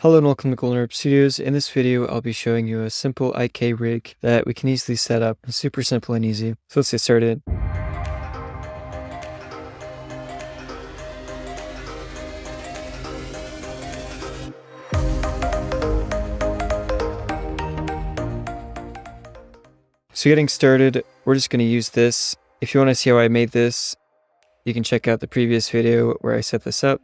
Hello and welcome to Golden Herb Studios. In this video, I'll be showing you a simple IK rig that we can easily set up. It's super simple and easy. So let's get started. So getting started, we're just going to use this. If you want to see how I made this, you can check out the previous video where I set this up.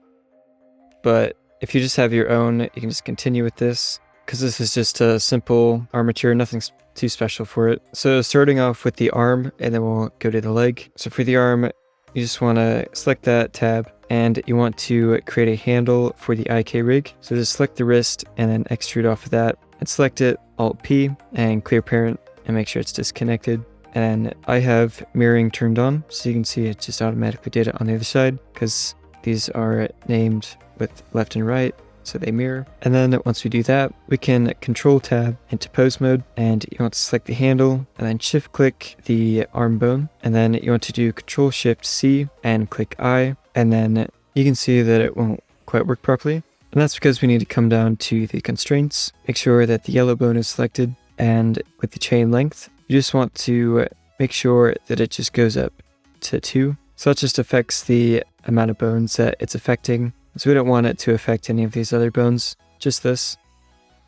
But if you just have your own, you can just continue with this because this is just a simple armature, nothing too special for it. So starting off with the arm, and then we'll go to the leg. So for the arm, you just want to select that tab and you want to create a handle for the IK rig. So just select the wrist and then extrude off of that and select it, Alt P and clear parent and make sure it's disconnected. And I have mirroring turned on, so you can see it just automatically did it on the other side because these are named with left and right, so they mirror. And then once we do that, we can Control Tab into pose mode, and you want to select the handle and then shift click the arm bone, and then you want to do Control Shift C and click I, and then you can see that it won't quite work properly. And that's because we need to come down to the constraints, make sure that the yellow bone is selected, and with the chain length, you just want to make sure that it just goes up to 2. So that just affects the amount of bones that it's affecting. So we don't want it to affect any of these other bones, just this.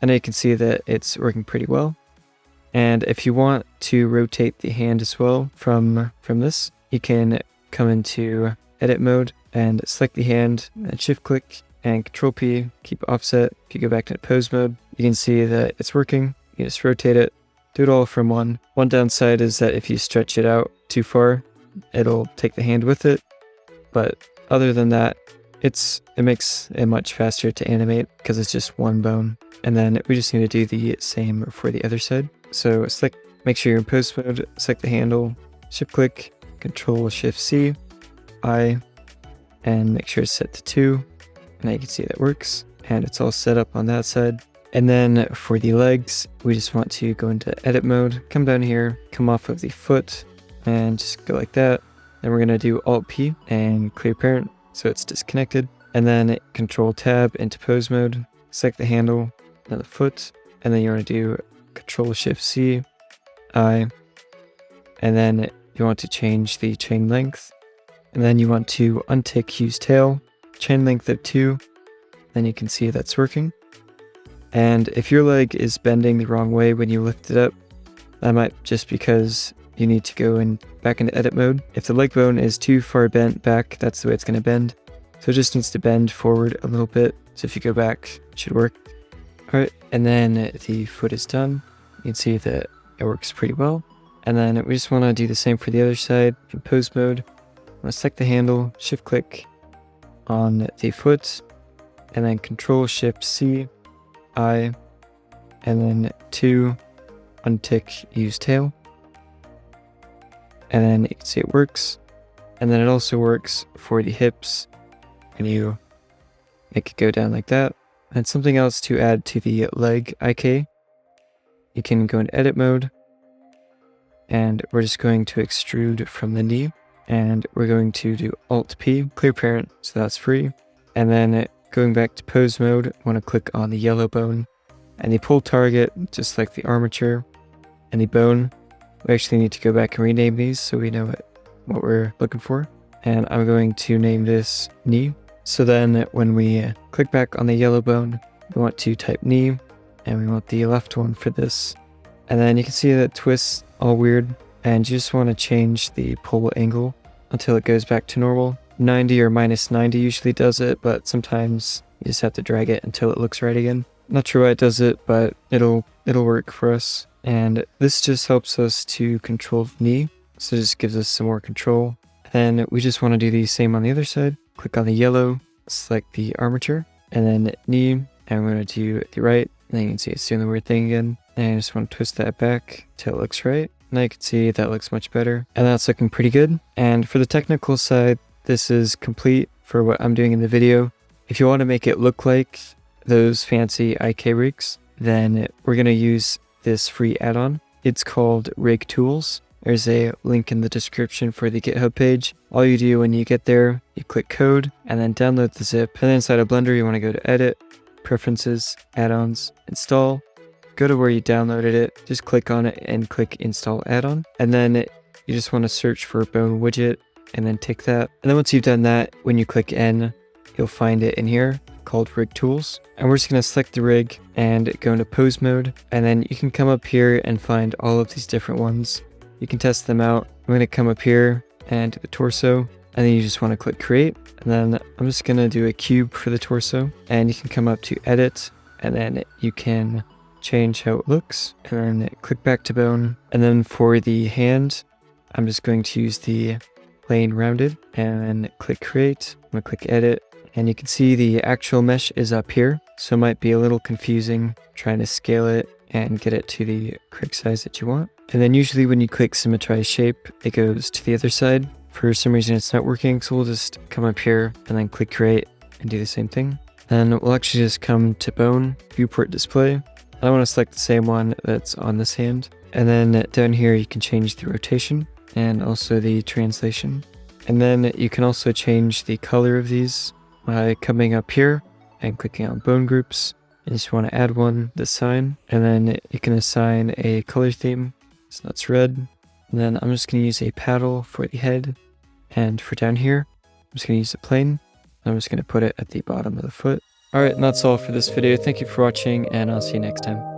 And you can see that it's working pretty well. And if you want to rotate the hand as well from this, you can come into edit mode and select the hand and shift click and Control P, keep offset. If you go back to pose mode, you can see that it's working. You just rotate it, do it all from one. One downside is that if you stretch it out too far, it'll take the hand with it. But other than that, it makes it much faster to animate because it's just one bone. And then we just need to do the same for the other side. So make sure you're in pose mode, select the handle, shift click, Control Shift C, I, and make sure it's set to 2. And now you can see that works. And it's all set up on that side. And then for the legs, we just want to go into edit mode, come down here, come off of the foot, and just go like that. Then we're going to do Alt P and clear parent so it's disconnected. And then Control Tab into pose mode, select the handle, then the foot, and then you want to do Control Shift C, I, and then you want to change the chain length. And then you want to untick use tail, chain length of 2, then you can see that's working. And if your leg is bending the wrong way when you lift it up, that might just because you need to go back into edit mode. If the leg bone is too far bent back, that's the way it's going to bend. So it just needs to bend forward a little bit. So if you go back, it should work. All right, and then the foot is done. You can see that it works pretty well. And then we just want to do the same for the other side. In pose mode, I want to select the handle, shift click on the foot, and then Control Shift C, I, and then 2, untick use tail. And then you can see it works. And then it also works for the hips when you make it go down like that. And something else to add to the leg IK, you can go into edit mode, and we're just going to extrude from the knee, and we're going to do Alt P, clear parent, so that's free. And then going back to pose mode, want to click on the yellow bone and the pull target, just like the armature and the bone. We actually need to go back and rename these so we know what we're looking for. And I'm going to name this knee. So then when we click back on the yellow bone, we want to type knee, and we want the left one for this. And then you can see that it twists all weird, and you just want to change the pull angle until it goes back to normal. 90 or minus 90 usually does it, but sometimes you just have to drag it until it looks right again. Not sure why it does it, but it'll work for us. And this just helps us to control the knee, so it just gives us some more control. Then we just want to do the same on the other side. Click on the yellow, select the armature, and then knee, and we're going to do the right. And then you can see it's doing the weird thing again. And I just want to twist that back till it looks right. Now you can see that looks much better. And that's looking pretty good. And for the technical side, this is complete for what I'm doing in the video. If you want to make it look like those fancy IK rigs, then we're going to use this free add-on. It's called Rig Tools. There's a link in the description for the GitHub page. All you do when you get there, you click code and then download the zip. And then inside of Blender, you want to go to edit, Preferences, Add-ons, Install. Go to where you downloaded it, just click on it and click Install Add-on. And then you just want to search for Bone Widget and then tick that. And then once you've done that, when you click N, you'll find it in here called Rig Tools. And we're just going to select the rig and go into pose mode. And then you can come up here and find all of these different ones. You can test them out. I'm going to come up here and do the torso. And then you just want to click create. And then I'm just going to do a cube for the torso. And you can come up to edit. And then you can change how it looks. And then click back to bone. And then for the hand, I'm just going to use the plain rounded. And then click create. I'm going to click edit. And you can see the actual mesh is up here. So it might be a little confusing trying to scale it and get it to the correct size that you want. And then usually when you click symmetrize shape, it goes to the other side. For some reason it's not working, so we'll just come up here and then click create and do the same thing. Then we'll actually just come to bone, viewport display. I want to select the same one that's on this hand. And then down here you can change the rotation and also the translation. And then you can also change the color of these by coming up here and clicking on bone groups. You just want to add one, the sign, and then you can assign a color theme. So that's red. And then I'm just going to use a paddle for the head. And for down here, I'm just going to use a plane. I'm just going to put it at the bottom of the foot. Alright, and that's all for this video. Thank you for watching, and I'll see you next time.